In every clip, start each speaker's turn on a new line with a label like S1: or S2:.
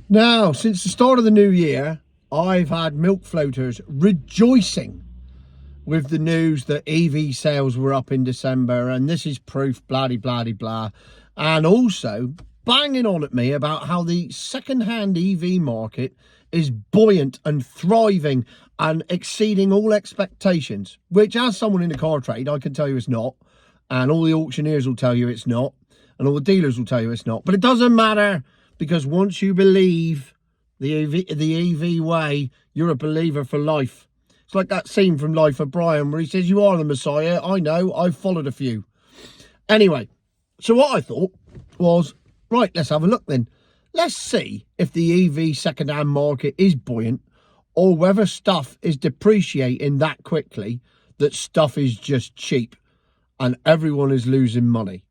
S1: Now, since the start of the new year, I've had milk floaters rejoicing with the news that EV sales were up in December, and this is proof, blah, and also banging on at me about how the second-hand EV market is buoyant and thriving and exceeding all expectations, which as someone in the car trade, I can tell you it's not, and all the auctioneers will tell you it's not, and all the dealers will tell you it's not, but it doesn't matter, because once you believe the EV way, you're a believer for life. It's like that scene from Life of Brian where he says, "You are the Messiah." I know, I've followed a few. Anyway, so what I thought was, right, let's have a look then. Let's see if the EV second-hand market is buoyant or whether stuff is depreciating that quickly that stuff is just cheap and everyone is losing money.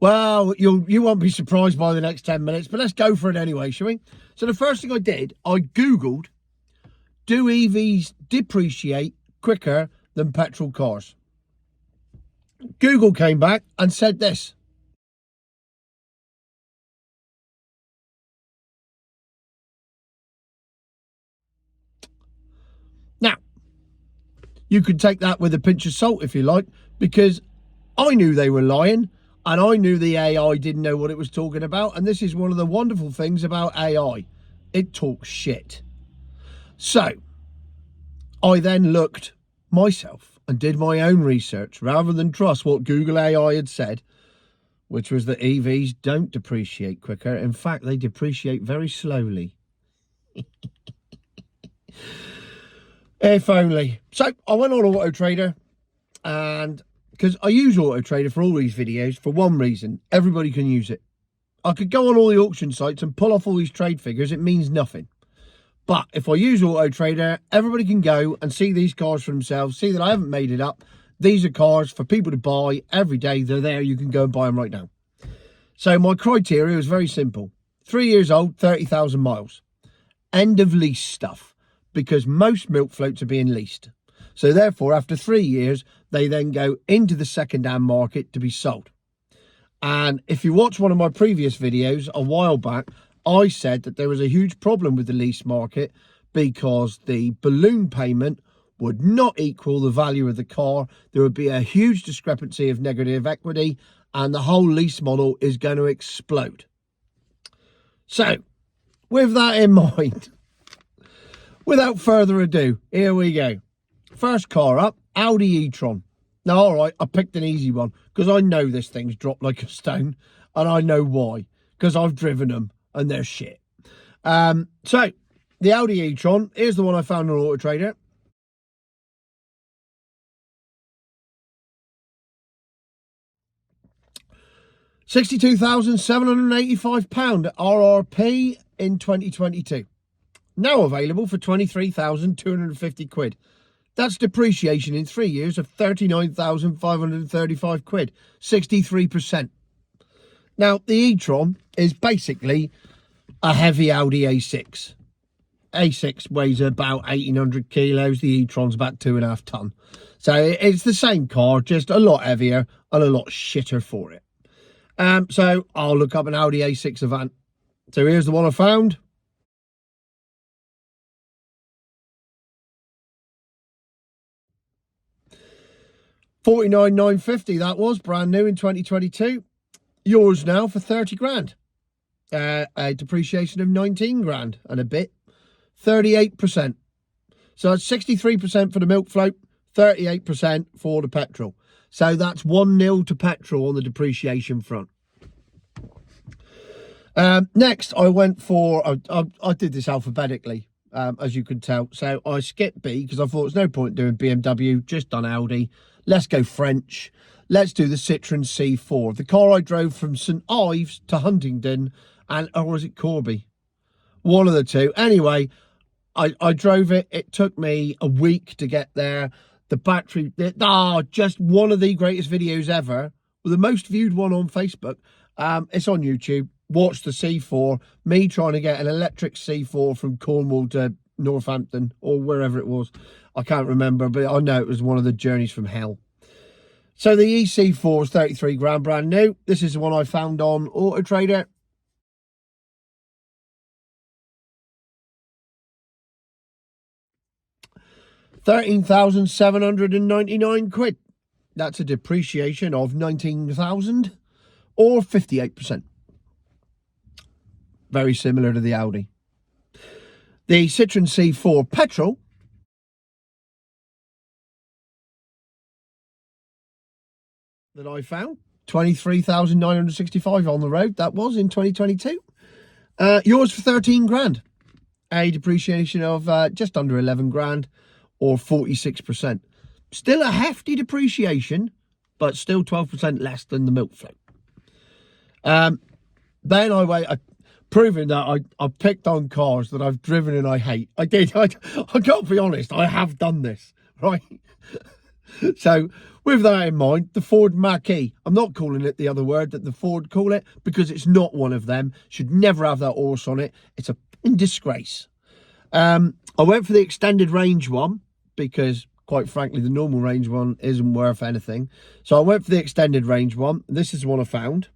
S1: Well, you won't be surprised by the next 10 minutes, but let's go for it anyway, shall we? So the first thing I did, I Googled, do EVs depreciate quicker than petrol cars? Google came back and said this. Now, you could take that with a pinch of salt if you like, because I knew they were lying. And I knew the AI didn't know what it was talking about. And this is one of the wonderful things about AI. It talks shit. So, I then looked myself and did my own research rather than trust what Google AI had said, which was that EVs don't depreciate quicker. In fact, they depreciate very slowly. If only. So, I went on Auto Trader and... because I use Auto Trader for all these videos for one reason. Everybody can use it. I could go on all the auction sites and pull off all these trade figures. It means nothing. But if I use Auto Trader, everybody can go and see these cars for themselves. See that I haven't made it up. These are cars for people to buy every day. They're there. You can go and buy them right now. So my criteria was very simple. 3 years old, 30,000 miles. End of lease stuff. Because most milk floats are being leased. So therefore, after 3 years, they then go into the second-hand market to be sold. And if you watch one of my previous videos a while back, I said that there was a huge problem with the lease market because the balloon payment would not equal the value of the car. There would be a huge discrepancy of negative equity and the whole lease model is going to explode. So, with that in mind, without further ado, here we go. First car up, Audi e-tron. Now, all right, I picked an easy one because I know this thing's dropped like a stone and I know why, because I've driven them and they're shit. So, the Audi e-tron, here's the one I found on Auto Trader. £62,785 RRP in 2022. Now available for 23,250 quid. That's depreciation in 3 years of 39,535 quid, 63%. Now, the e-tron is basically a heavy Audi A6. A6 weighs about 1,800 kilos. The e-tron's about 2.5 ton. So it's the same car, just a lot heavier and a lot shitter for it. So I'll look up an Audi A6 Avant. So here's the one I found. $49,950, that was brand new in 2022. Yours now for 30 grand. A depreciation of 19 grand and a bit. 38%. So that's 63% for the milk float, 38% for the petrol. So that's 1-0 to petrol on the depreciation front. Next, I went for, I did this alphabetically, as you can tell. So I skipped B because I thought there's no point doing BMW, just done Audi. Let's go French. Let's do the Citroen C4. The car I drove from St Ives to Huntingdon, or was it Corby? One of the two. Anyway, I drove it. It took me a week to get there. The battery, just one of the greatest videos ever. The most viewed one on Facebook. It's on YouTube. Watch the C4. Me trying to get an electric C4 from Cornwall to Northampton or wherever it was. I can't remember, but I know it was one of the journeys from hell. So the EC4 is 33 grand brand new. This is the one I found on Auto Trader. £13,799 quid. That's a depreciation of 19,000 or 58%. Very similar to the Audi. The Citroen C4 petrol that I found, 23,965 on the road. That was in 2022. Yours for 13 grand. A depreciation of just under 11 grand or 46%. Still a hefty depreciation, but still 12% less than the milk float. Then proving that I picked on cars that I've driven and I hate. I did. I got to be honest, I have done this, right? So with that in mind, the Ford Mach-E, I'm not calling it the other word that the Ford call it because it's not one of them. Should never have that horse on it. It's a disgrace. I went for the extended range one because, quite frankly, the normal range one isn't worth anything. So I went for the extended range one. This is the one I found.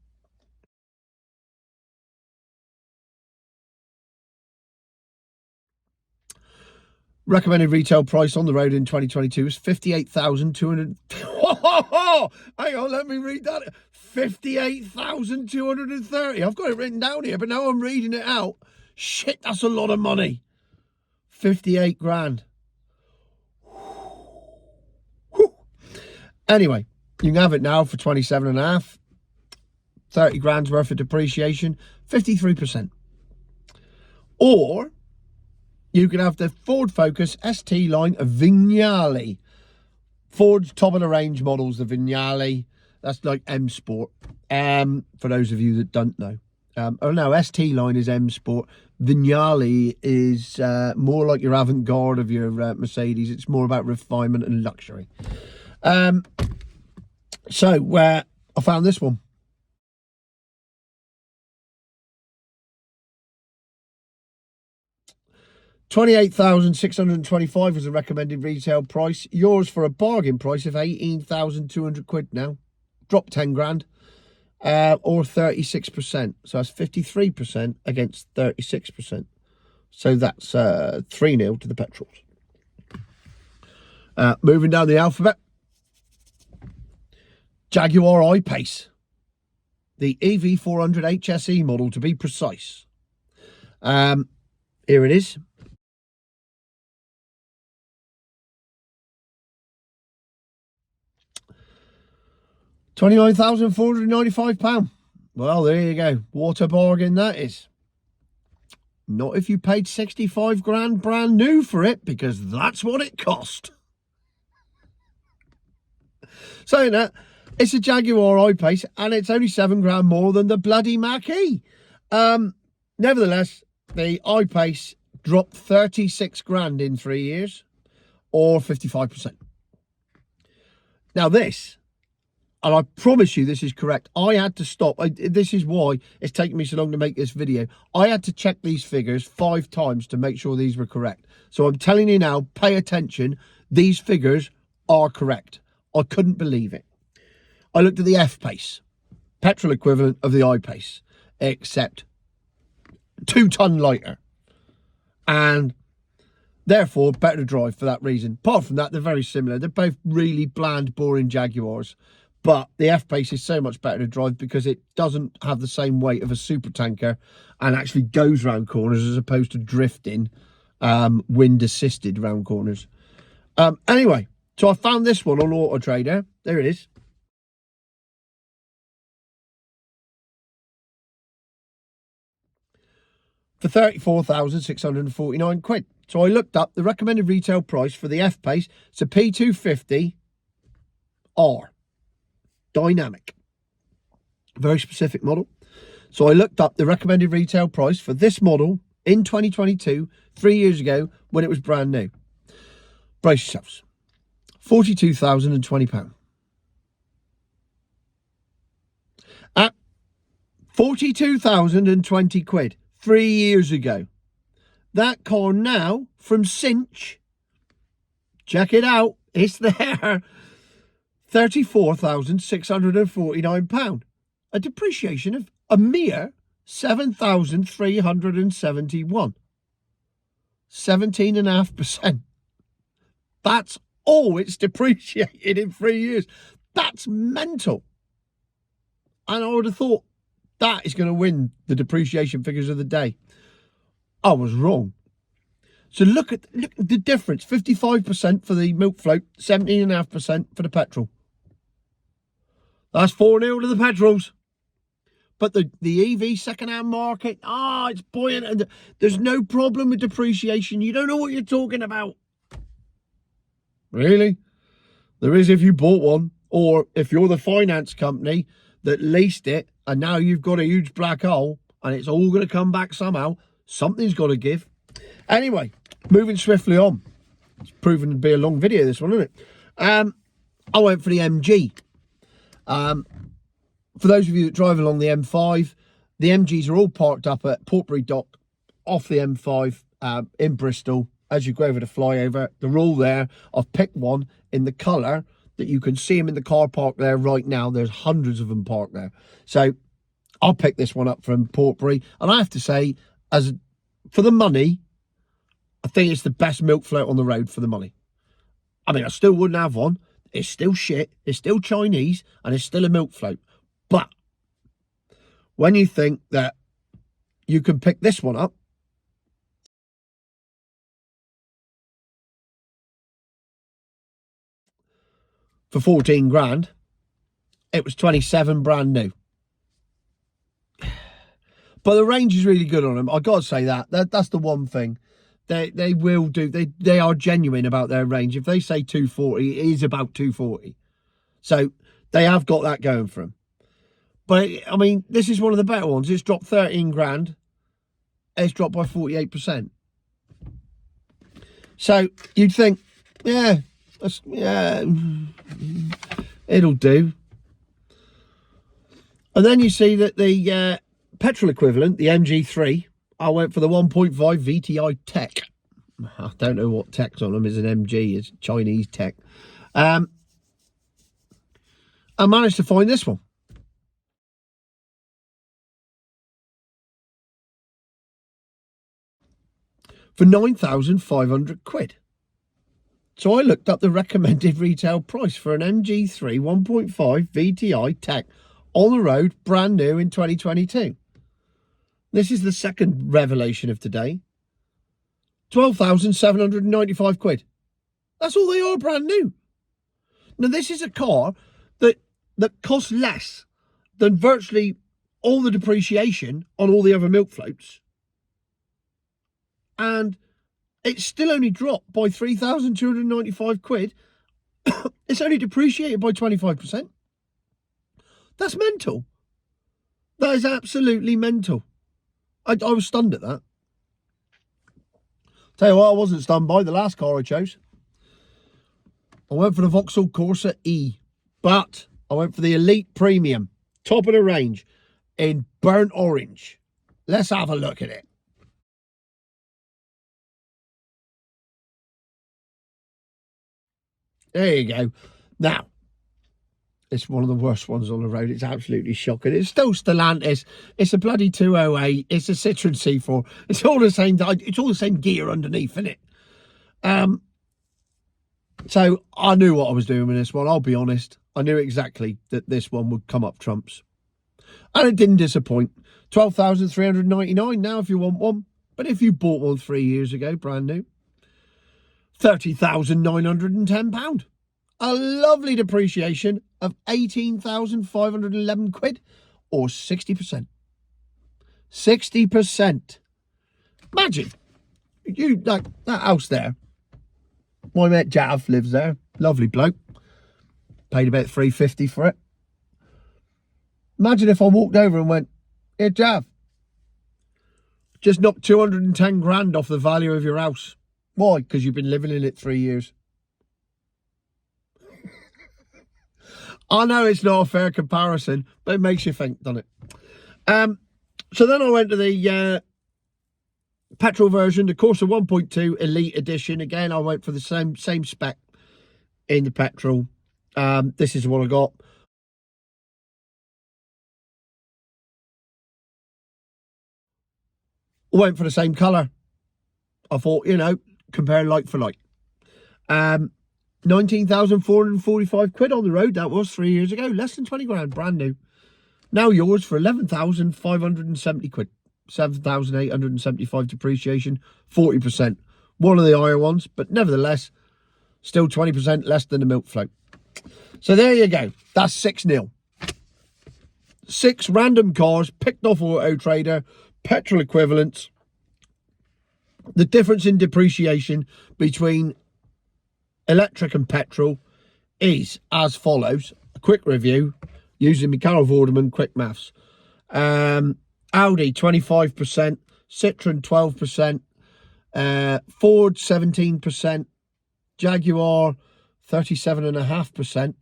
S1: Recommended retail price on the road in 2022 is 58,200. Hang on, let me read that. 58,230. I've got it written down here, but now I'm reading it out. Shit, that's a lot of money. 58 grand. Anyway, you can have it now for 27.5. 30 grand's worth of depreciation, 53%. Or you can have the Ford Focus ST line of Vignale. Ford's top of the range models, the Vignale. That's like M Sport. For those of you that don't know. Oh no, ST line is M Sport. Vignale is more like your avant-garde of your Mercedes. It's more about refinement and luxury. So I found this one. 28,625 was the recommended retail price. Yours for a bargain price of 18,200 quid now. Drop 10 grand or 36%. So that's 53% against 36%. So that's 3-0 to the petrols. Moving down the alphabet. Jaguar I-Pace. The EV400 HSE model to be precise. Here it is. £29,495. Well, there you go. What a bargain that is. Not if you paid 65 grand brand new for it, because that's what it cost. Saying that, it's a Jaguar I-Pace and it's only 7 grand more than the bloody Mach-E. Nevertheless, the I-Pace dropped 36 grand in 3 years or 55%. Now this, and I promise you this is correct, I had to stop. This is why it's taken me so long to make this video. I had to check these figures 5 times to make sure these were correct. So I'm telling you now, pay attention. These figures are correct. I couldn't believe it. I looked at the F-Pace, petrol equivalent of the I-Pace, except 2 ton lighter. And therefore, better to drive for that reason. Apart from that, they're very similar. They're both really bland, boring Jaguars. But the F-Pace is so much better to drive because it doesn't have the same weight of a super tanker and actually goes round corners as opposed to drifting, wind-assisted round corners. Anyway, so I found this one on Auto Trader. There it is. For 34,649 quid. So I looked up the recommended retail price for the F-Pace. It's a P250R. Dynamic. Very specific model. So I looked up the recommended retail price for this model in 2022, 3 years ago, when it was brand new. Brace yourselves. £42,020. At 42,020 quid 3 years ago. That car now from Cinch, check it out, it's there, £34,649. A depreciation of a mere 7,371. 17.5%. That's all it's depreciated in 3 years. That's mental. And I would have thought that is going to win the depreciation figures of the day. I was wrong. So look at the difference. 55% for the milk float, 17.5% for the petrol. That's 4-0 to the petrols. But the EV second-hand market, it's buoyant. And there's no problem with depreciation. You don't know what you're talking about. Really? There is if you bought one. Or if you're the finance company that leased it and now you've got a huge black hole and it's all going to come back somehow. Something's got to give. Anyway, moving swiftly on. It's proven to be a long video, this one, isn't it? I went for the MG. For those of you that drive along the M5, the MGs are all parked up at Portbury Dock off the M5 in Bristol. As you go over the flyover, they're all there. I've picked one in the colour that you can see them in the car park there right now. There's hundreds of them parked there. So I'll pick this one up from Portbury. And I have to say, for the money, I think it's the best milk float on the road for the money. I mean, I still wouldn't have one. It's still shit. It's still Chinese. And it's still a milk float. But when you think that you can pick this one up for 14 grand, it was 27 brand new. But the range is really good on them. I got to say that's the one thing. They will do. They are genuine about their range. If they say 240, it is about 240. So they have got that going for them. But, I mean, this is one of the better ones. It's dropped 13 grand. It's dropped by 48%. So you'd think, yeah, it'll do. And then you see that the petrol equivalent, the MG3, I went for the 1.5 VTI Tech. I don't know what tech's on them. It's an MG. It's Chinese tech. I managed to find this one. For 9,500 quid. So I looked up the recommended retail price for an MG3 1.5 VTI Tech on the road, brand new in 2022. This is the second revelation of today. 12,795 quid. That's all they are, brand new. Now, this is a car that costs less than virtually all the depreciation on all the other milk floats. And it's still only dropped by 3,295 quid. It's only depreciated by 25%. That's mental. That is absolutely mental. I was stunned at that. Tell you what, I wasn't stunned by the last car I chose. I went for the Vauxhall Corsa E. But I went for the Elite Premium. Top of the range. In burnt orange. Let's have a look at it. There you go. Now, it's one of the worst ones on the road. It's absolutely shocking. It's still Stellantis. It's a bloody 208. It's a Citroen C4. It's all the same. It's all the same gear underneath, isn't it? So I knew what I was doing with this one. I'll be honest. I knew exactly that this one would come up trumps, and it didn't disappoint. 12,399 now if you want one. But if you bought one 3 years ago, brand new, £30,910. A lovely depreciation of 18,511 quid, or 60%. 60%. Imagine you like that house there. My mate Jav lives there. Lovely bloke. Paid about $350 for it. Imagine if I walked over and went, "Here, Jav, just knocked 210 grand off the value of your house." Why? Because you've been living in it 3 years. I know it's not a fair comparison, but it makes you think, doesn't it? So then I went to the petrol version, the Corsa 1.2 Elite Edition. Again, I went for the same spec in the petrol. This is what I got. I went for the same colour. I thought, compare like for like. £19,445 on the road. That was 3 years ago. Less than 20 grand, brand new. Now yours for £11,570. 7,875 depreciation, 40%. One of the higher ones, but nevertheless, still 20% less than the milk float. So there you go. That's 6-0. 6 random cars picked off Auto Trader, petrol equivalents. The difference in depreciation between electric and petrol is as follows. A quick review using my Carol Vorderman quick maths. Audi 25%, Citroen 12%, Ford 17%, Jaguar 37.5%,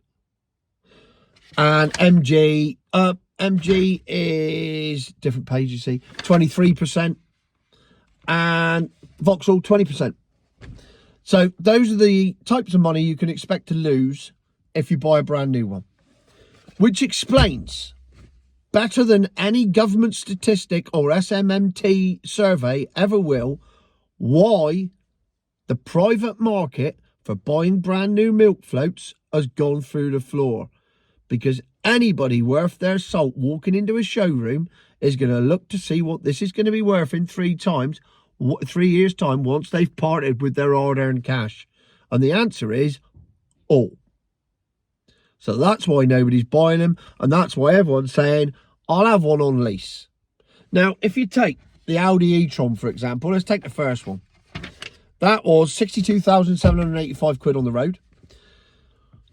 S1: and MG is different page, you see, 23%, and Vauxhall 20%. So those are the types of money you can expect to lose if you buy a brand new one, which explains better than any government statistic or SMMT survey ever will why the private market for buying brand new milk floats has gone through the floor. Because anybody worth their salt walking into a showroom is going to look to see what this is going to be worth in 3 years' time once they've parted with their hard-earned cash. And the answer is all. So that's why nobody's buying them, and that's why everyone's saying, I'll have one on lease. Now, if you take the Audi e-tron, for example, let's take the first one. That was £62,785 on the road.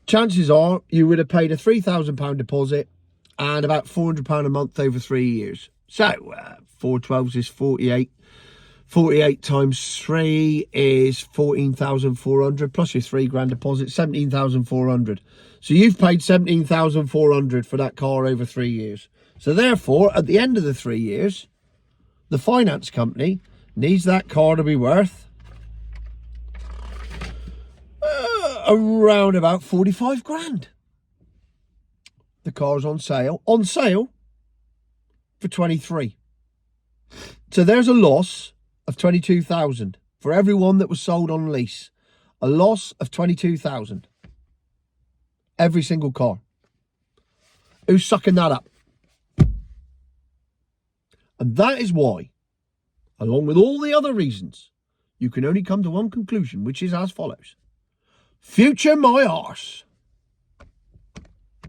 S1: Chances are you would have paid a £3,000 deposit and about £400 a month over 3 years. So, 412s is 48. 48 times 3 is 14,400 plus your £3,000 deposit, 17,400. So you've paid 17,400 for that car over 3 years. So therefore, at the end of the 3 years, the finance company needs that car to be worth around about 45 grand. The car's on sale for 23. So there's a loss of 22,000 for everyone that was sold on lease. A loss of 22,000. Every single car. Who's sucking that up? And that is why, along with all the other reasons, you can only come to one conclusion, which is as follows. Future my arse.